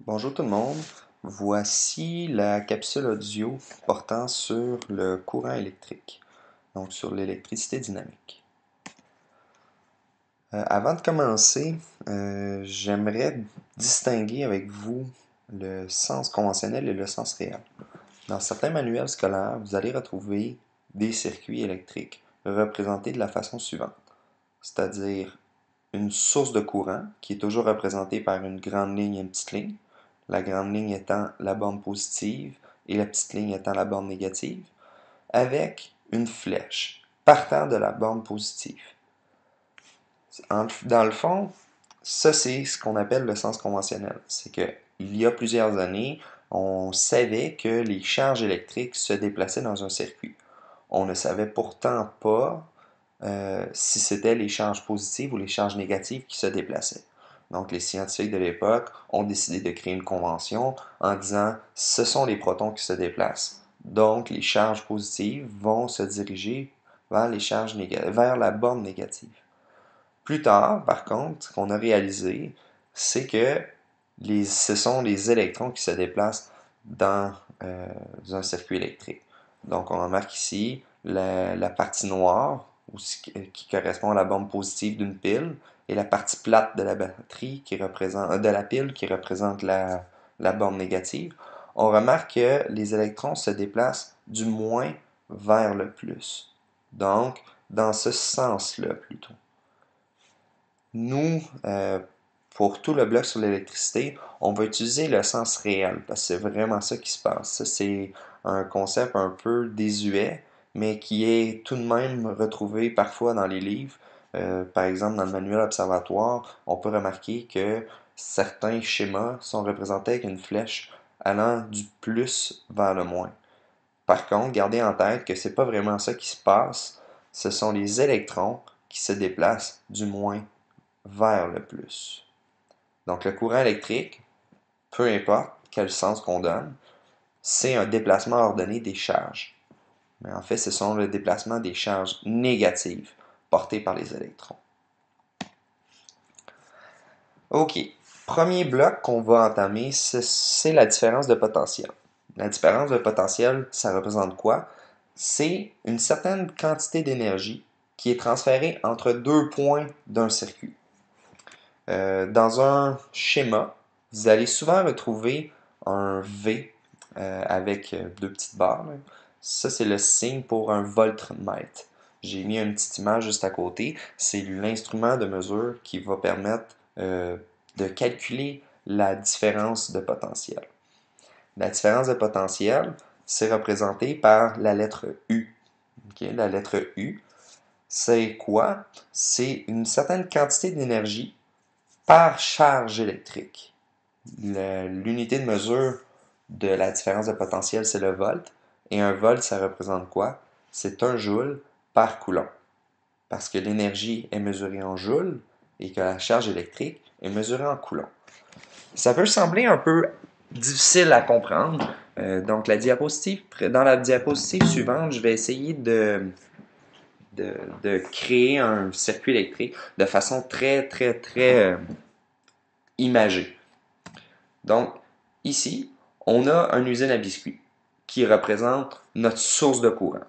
Bonjour tout le monde, voici la capsule audio portant sur le courant électrique, donc sur l'électricité dynamique. Avant de commencer, j'aimerais distinguer avec vous le sens conventionnel et le sens réel. Dans certains manuels scolaires, vous allez retrouver des circuits électriques représentés de la façon suivante, c'est-à-dire une source de courant qui est toujours représentée par une grande ligne et une petite ligne, la grande ligne étant la borne positive et la petite ligne étant la borne négative, avec une flèche partant de la borne positive. Dans le fond, ça c'est ce qu'on appelle le sens conventionnel. C'est que il y a plusieurs années, on savait que les charges électriques se déplaçaient dans un circuit. On ne savait pourtant pas si c'était les charges positives ou les charges négatives qui se déplaçaient. Donc, les scientifiques de l'époque ont décidé de créer une convention en disant ce sont les protons qui se déplacent. Donc, les charges positives vont se diriger vers vers la borne négative. Plus tard, par contre, ce qu'on a réalisé, c'est que ce sont les électrons qui se déplacent dans un circuit électrique. Donc, on remarque ici la partie noire, qui correspond à la borne positive d'une pile, et la partie plate de la batterie de la pile qui représente la borne négative. On remarque que les électrons se déplacent du moins vers le plus. Donc, dans ce sens-là plutôt. Nous, pour tout le bloc sur l'électricité, on va utiliser le sens réel, parce que c'est vraiment ça qui se passe. Ça, c'est un concept un peu désuet, mais qui est tout de même retrouvé parfois dans les livres. Par exemple, dans le manuel observatoire, on peut remarquer que certains schémas sont représentés avec une flèche allant du plus vers le moins. Par contre, gardez en tête que c'est pas vraiment ça qui se passe. Ce sont les électrons qui se déplacent du moins vers le plus. Donc le courant électrique, peu importe quel sens qu'on donne, c'est un déplacement ordonné des charges. Mais en fait, ce sont le déplacement des charges négatives portées par les électrons. OK. Premier bloc qu'on va entamer, c'est la différence de potentiel. La différence de potentiel, ça représente quoi? C'est une certaine quantité d'énergie qui est transférée entre deux points d'un circuit. Dans un schéma, vous allez souvent retrouver un V avec deux petites barres. Ça, c'est le signe pour un voltmètre. J'ai mis une petite image juste à côté. C'est l'instrument de mesure qui va permettre de calculer la différence de potentiel. La différence de potentiel, c'est représenté par la lettre U. Okay? La lettre U, c'est quoi? C'est une certaine quantité d'énergie par charge électrique. L'unité de mesure de la différence de potentiel, c'est le volt. Et un volt, ça représente quoi? C'est 1 joule par coulomb. Parce que l'énergie est mesurée en joules et que la charge électrique est mesurée en coulomb. Ça peut sembler un peu difficile à comprendre. Donc, dans la diapositive suivante, je vais essayer de créer un circuit électrique de façon très imagée. Donc, ici, on a une usine à biscuits qui représente notre source de courant.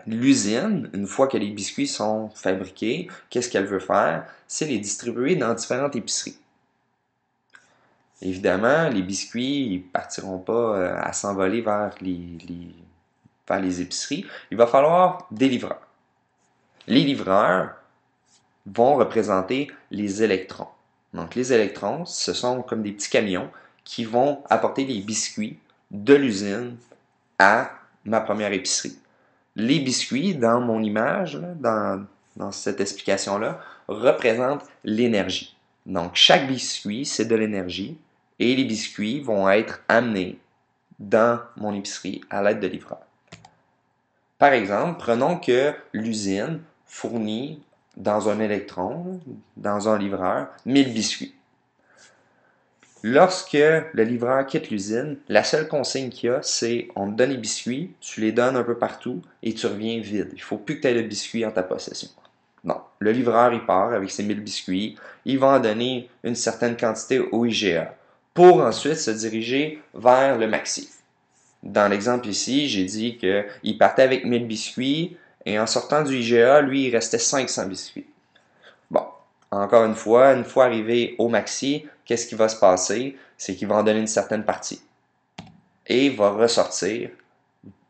L'usine, une fois que les biscuits sont fabriqués, qu'est-ce qu'elle veut faire? C'est les distribuer dans différentes épiceries. Évidemment, les biscuits ne partiront pas à s'envoler vers les épiceries. Il va falloir des livreurs. Les livreurs vont représenter les électrons. Donc, les électrons, ce sont comme des petits camions qui vont apporter les biscuits de l'usine à ma première épicerie. Les biscuits, dans mon image, dans cette explication-là, représentent l'énergie. Donc, chaque biscuit, c'est de l'énergie et les biscuits vont être amenés dans mon épicerie à l'aide de livreurs. Par exemple, prenons que l'usine fournit dans un électron, dans un livreur, 1000 biscuits. Lorsque le livreur quitte l'usine, la seule consigne qu'il y a, c'est on te donne les biscuits, tu les donnes un peu partout et tu reviens vide. Il ne faut plus que tu aies de biscuits en ta possession. Non, le livreur il part avec ses 1000 biscuits, il va en donner une certaine quantité au IGA pour ensuite se diriger vers le maxi. Dans l'exemple ici, j'ai dit qu'il partait avec 1000 biscuits et en sortant du IGA, lui, il restait 500 biscuits. Bon, encore une fois arrivé au maxi, qu'est-ce qui va se passer? C'est qu'il va en donner une certaine partie et il va ressortir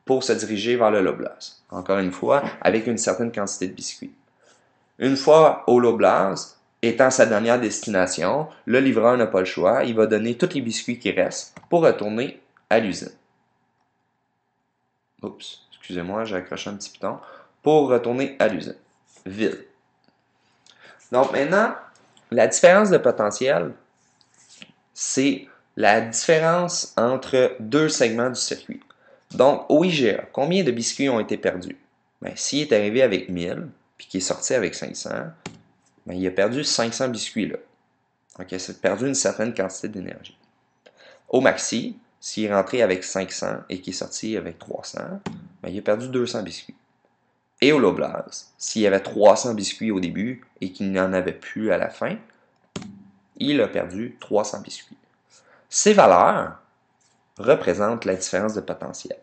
pour se diriger vers le Loblaws. Encore une fois, avec une certaine quantité de biscuits. Une fois au Loblaws, étant sa dernière destination, le livreur n'a pas le choix, il va donner tous les biscuits qui restent pour retourner à l'usine. Oups, excusez-moi, j'ai accroché un petit piton. Pour retourner à l'usine. Vide. Donc maintenant, la différence de potentiel, c'est la différence entre deux segments du circuit. Donc, au IGA, combien de biscuits ont été perdus? Bien, s'il est arrivé avec 1000, puis qu'il est sorti avec 500, bien, il a perdu 500 biscuits là. Okay, c'est perdu une certaine quantité d'énergie. Au maxi, s'il est rentré avec 500 et qu'il est sorti avec 300, bien, il a perdu 200 biscuits. Et au Loblaws, s'il y avait 300 biscuits au début et qu'il n'y en avait plus à la fin, il a perdu 300 biscuits. Ces valeurs représentent la différence de potentiel,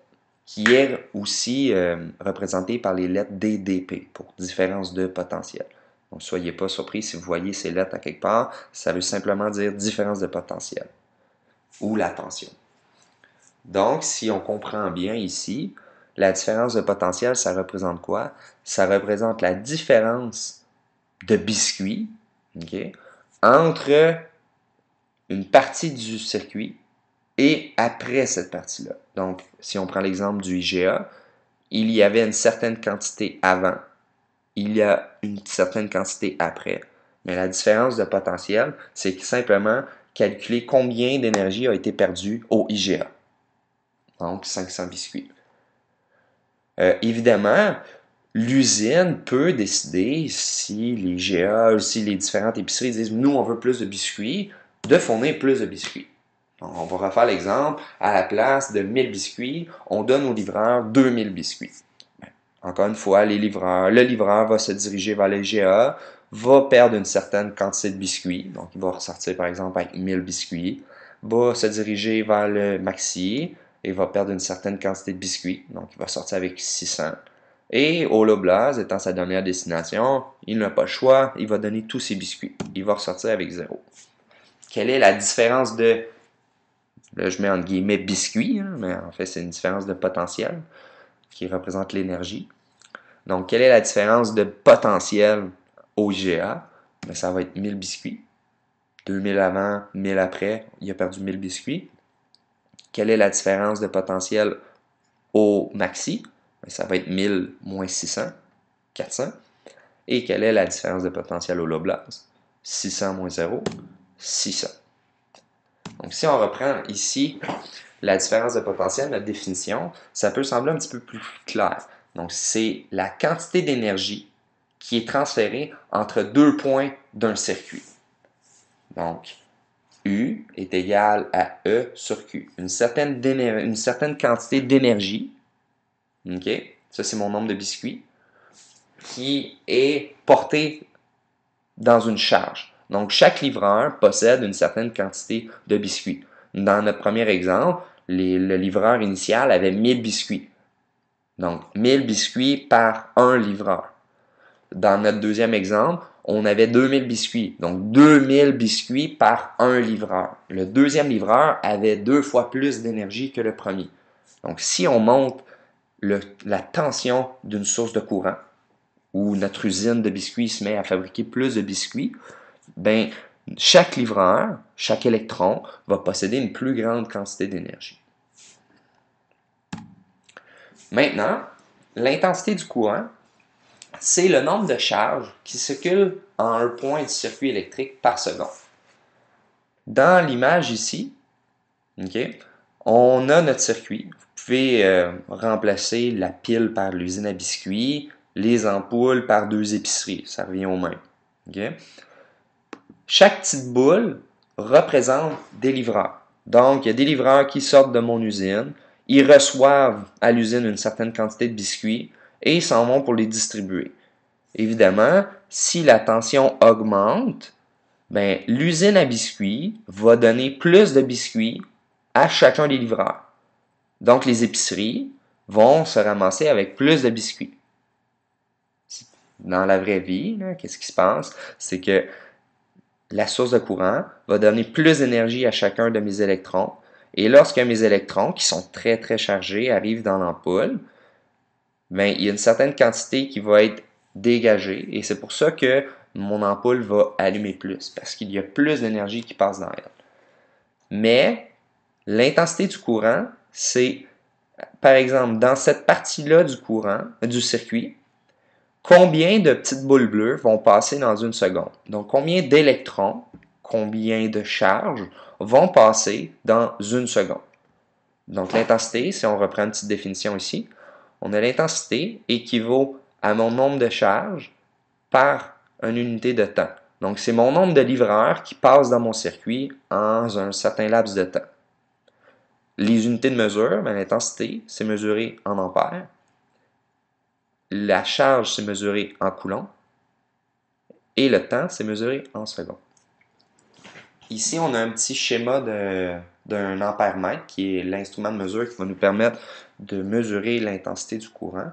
qui est aussi représentée par les lettres DDP, pour différence de potentiel. Donc, soyez pas surpris si vous voyez ces lettres à quelque part, ça veut simplement dire différence de potentiel, ou la tension. Donc, si on comprend bien ici, la différence de potentiel, ça représente quoi? Ça représente la différence de biscuits, okay, entre une partie du circuit et après cette partie-là. Donc, si on prend l'exemple du IGA, il y avait une certaine quantité avant, il y a une certaine quantité après. Mais la différence de potentiel, c'est simplement calculer combien d'énergie a été perdue au IGA. Donc, 500 biscuits. Évidemment, l'usine peut décider, si les GA, si les différentes épiceries disent « nous, on veut plus de biscuits », de fournir plus de biscuits. Donc, on va refaire l'exemple. À la place de 1000 biscuits, on donne aux livreurs 2000 biscuits. Encore une fois, le livreur va se diriger vers les GA, va perdre une certaine quantité de biscuits. Donc, il va ressortir par exemple avec 1000 biscuits, va se diriger vers le maxi et va perdre une certaine quantité de biscuits. Donc, il va sortir avec 600. Et au Loblaws, étant sa dernière destination, il n'a pas le choix, il va donner tous ses biscuits. Il va ressortir avec 0. Quelle est la différence de, là je mets entre guillemets biscuits, hein, mais en fait c'est une différence de potentiel qui représente l'énergie. Donc, quelle est la différence de potentiel au IGA? Bien, ça va être 1000 biscuits. 2000 avant, 1000 après, il a perdu 1000 biscuits. Quelle est la différence de potentiel au maxi? Bien, ça va être 1000 moins 600, 400. Et quelle est la différence de potentiel au Loblaws? 600 moins 0, 600. Donc, si on reprend ici la différence de potentiel, notre définition, ça peut sembler un petit peu plus clair. Donc, c'est la quantité d'énergie qui est transférée entre deux points d'un circuit. Donc, U est égal à E sur Q. Une certaine quantité d'énergie, ok, ça c'est mon nombre de biscuits, qui est portée dans une charge. Donc, chaque livreur possède une certaine quantité de biscuits. Dans notre premier exemple, le livreur initial avait 1000 biscuits. Donc, 1000 biscuits par un livreur. Dans notre deuxième exemple, on avait 2000 biscuits. Donc, 2000 biscuits par un livreur. Le deuxième livreur avait 2 fois plus d'énergie que le premier. Donc, si on monte la tension d'une source de courant, où notre usine de biscuits se met à fabriquer plus de biscuits, ben, chaque livreur, chaque électron, va posséder une plus grande quantité d'énergie. Maintenant, l'intensité du courant, c'est le nombre de charges qui circulent en un point du circuit électrique par seconde. Dans l'image ici, okay, on a notre circuit. Vous pouvez remplacer la pile par l'usine à biscuits, les ampoules par 2 épiceries. Ça revient au même. Okay? Chaque petite boule représente des livreurs. Donc, il y a des livreurs qui sortent de mon usine, ils reçoivent à l'usine une certaine quantité de biscuits et ils s'en vont pour les distribuer. Évidemment, si la tension augmente, ben, l'usine à biscuits va donner plus de biscuits à chacun des livreurs. Donc, les épiceries vont se ramasser avec plus de biscuits. Dans la vraie vie, qu'est-ce qui se passe? C'est que la source de courant va donner plus d'énergie à chacun de mes électrons. Et lorsque mes électrons, qui sont très très chargés, arrivent dans l'ampoule, ben, il y a une certaine quantité qui va être dégagée. Et c'est pour ça que mon ampoule va allumer plus, parce qu'il y a plus d'énergie qui passe dans elle. Mais l'intensité du courant, c'est, par exemple, dans cette partie-là du courant, du circuit, combien de petites boules bleues vont passer dans une seconde. Donc, combien d'électrons, combien de charges vont passer dans une seconde. Donc, l'intensité, si on reprend une petite définition ici, on a l'intensité équivaut à mon nombre de charges par une unité de temps. Donc, c'est mon nombre de livreurs qui passent dans mon circuit en un certain laps de temps. Les unités de mesure, l'intensité, c'est mesuré en ampères. La charge, c'est mesuré en coulombs. Et le temps, c'est mesuré en secondes. Ici, on a un petit schéma d'un ampère-mètre, qui est l'instrument de mesure qui va nous permettre de mesurer l'intensité du courant.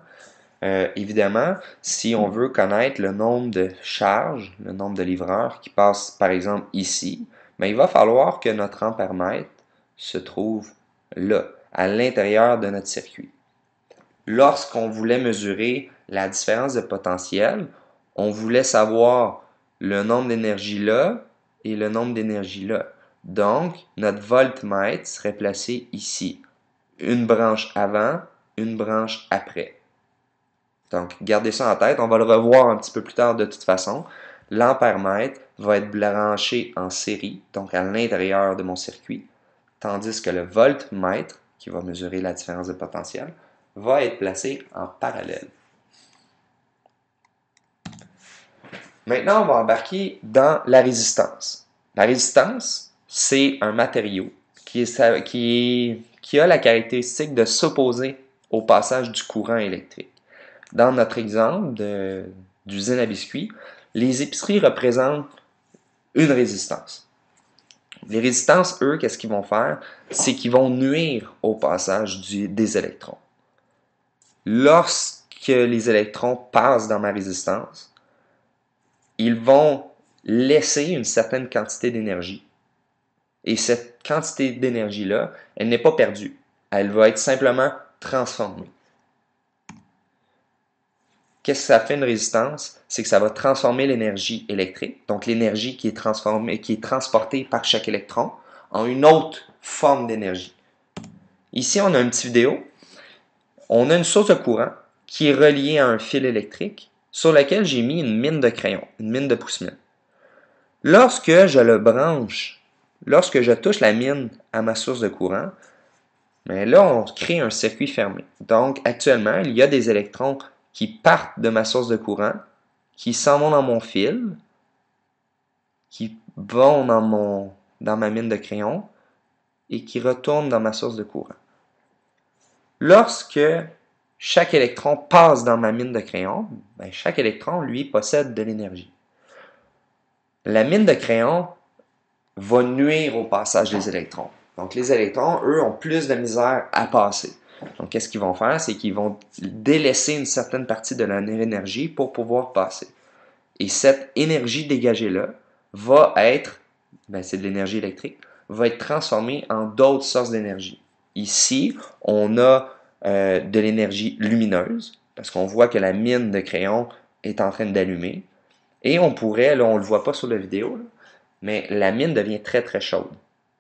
Évidemment, si on veut connaître le nombre de charges, le nombre de livreurs qui passent, par exemple, ici, ben, il va falloir que notre ampère-mètre se trouve là, à l'intérieur de notre circuit. Lorsqu'on voulait mesurer la différence de potentiel, on voulait savoir le nombre d'énergie là et le nombre d'énergie là. Donc, notre voltmètre serait placé ici. Une branche avant, une branche après. Donc, gardez ça en tête. On va le revoir un petit peu plus tard de toute façon. L'ampère-mètre va être branché en série, donc à l'intérieur de mon circuit, tandis que le voltmètre, qui va mesurer la différence de potentiel, va être placé en parallèle. Maintenant, on va embarquer dans la résistance. La résistance, c'est un matériau qui a la caractéristique de s'opposer au passage du courant électrique. Dans notre exemple d'usine à biscuits, les épiceries représentent une résistance. Les résistances, eux, qu'est-ce qu'ils vont faire? C'est qu'ils vont nuire au passage des électrons. Lorsque les électrons passent dans ma résistance, ils vont laisser une certaine quantité d'énergie. Et cette quantité d'énergie-là, elle n'est pas perdue. Elle va être simplement transformée. Qu'est-ce que ça fait une résistance? C'est que ça va transformer l'énergie électrique, donc l'énergie qui est transformée, qui est transportée par chaque électron, en une autre forme d'énergie. Ici, on a une petite vidéo. On a une source de courant qui est reliée à un fil électrique sur lequel j'ai mis une mine de crayon, une mine de pousse-mine. Lorsque je le branche, lorsque je touche la mine à ma source de courant, mais là, on crée un circuit fermé. Donc, actuellement, il y a des électrons qui partent de ma source de courant, qui s'en vont dans mon fil, qui vont dans ma mine de crayon et qui retournent dans ma source de courant. Lorsque chaque électron passe dans ma mine de crayon, ben, chaque électron, lui, possède de l'énergie. La mine de crayon va nuire au passage des électrons. Donc, les électrons, eux, ont plus de misère à passer. Donc, qu'est-ce qu'ils vont faire? C'est qu'ils vont délaisser une certaine partie de leur énergie pour pouvoir passer. Et cette énergie dégagée-là va être, ben, c'est de l'énergie électrique, va être transformée en d'autres sources d'énergie. Ici, on a de l'énergie lumineuse, parce qu'on voit que la mine de crayon est en train d'allumer. Et on pourrait, là, on ne le voit pas sur la vidéo, là, mais la mine devient très très chaude.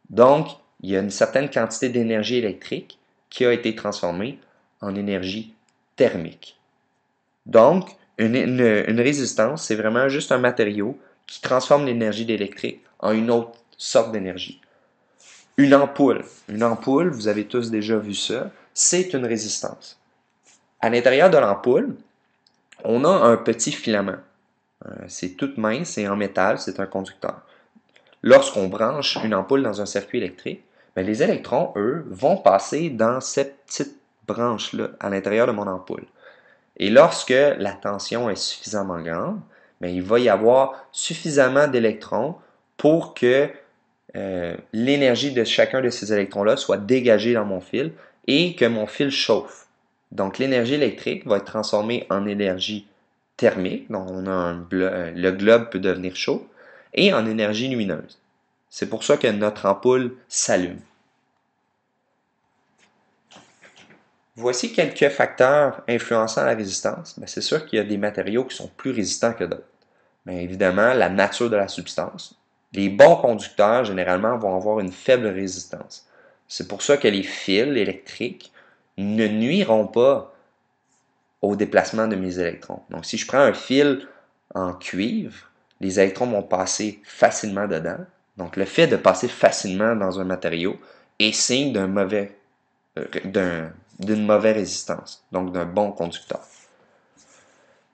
Donc, il y a une certaine quantité d'énergie électrique qui a été transformée en énergie thermique. Donc, une résistance, c'est vraiment juste un matériau qui transforme l'énergie électrique en une autre sorte d'énergie. Une ampoule, vous avez tous déjà vu ça, c'est une résistance. À l'intérieur de l'ampoule, on a un petit filament. C'est tout mince, c'est en métal, c'est un conducteur. Lorsqu'on branche une ampoule dans un circuit électrique, bien, les électrons, eux, vont passer dans cette petite branche-là, à l'intérieur de mon ampoule. Et lorsque la tension est suffisamment grande, bien, il va y avoir suffisamment d'électrons pour que l'énergie de chacun de ces électrons-là soit dégagée dans mon fil et que mon fil chauffe. Donc l'énergie électrique va être transformée en énergie thermique, donc on a le globe peut devenir chaud, et en énergie lumineuse. C'est pour ça que notre ampoule s'allume. Voici quelques facteurs influençant la résistance. C'est sûr qu'il y a des matériaux qui sont plus résistants que d'autres. Bien évidemment, la nature de la substance. Les bons conducteurs, généralement, vont avoir une faible résistance. C'est pour ça que les fils électriques ne nuiront pas au déplacement de mes électrons. Donc, si je prends un fil en cuivre, les électrons vont passer facilement dedans. Donc, le fait de passer facilement dans un matériau est signe d'une mauvaise résistance, donc d'un bon conducteur.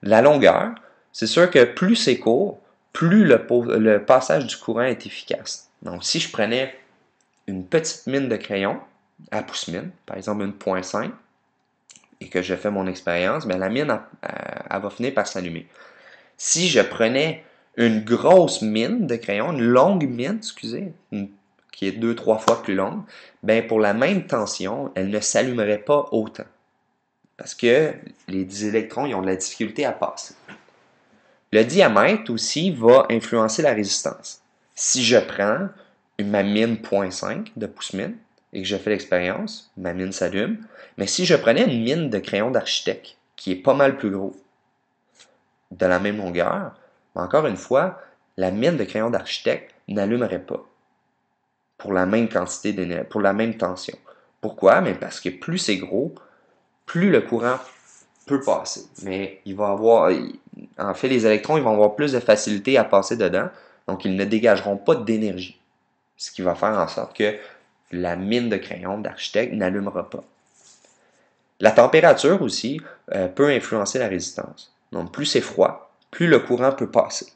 La longueur, c'est sûr que plus c'est court, plus le passage du courant est efficace. Donc, si je prenais une petite mine de crayon à pouce-mine, par exemple une 0.5, et que je fais mon expérience, bien, la mine elle va finir par s'allumer. Si je prenais une grosse mine de crayon, une longue mine, excusez, qui est 2-3 fois plus longue, bien, pour la même tension, elle ne s'allumerait pas autant. Parce que les électrons ils ont de la difficulté à passer. Le diamètre aussi va influencer la résistance. Si je prends ma mine 0.5 de pouce-mine et que je fais l'expérience, ma mine s'allume. Mais si je prenais une mine de crayon d'architecte, qui est pas mal plus gros, de la même longueur, encore une fois, la mine de crayon d'architecte n'allumerait pas pour la même quantité d'énergie, pour la même tension. Pourquoi? Mais parce que plus c'est gros, plus le courant peut passer. Mais il va avoir, en fait, les électrons ils vont avoir plus de facilité à passer dedans, donc ils ne dégageront pas d'énergie. Ce qui va faire en sorte que la mine de crayon d'architecte n'allumera pas. La température aussi peut influencer la résistance. Donc plus c'est froid, plus le courant peut passer.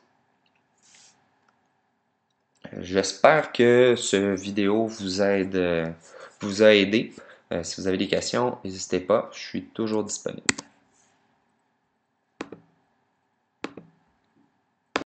J'espère que cette vidéo vous a aidé. Si vous avez des questions, n'hésitez pas, je suis toujours disponible.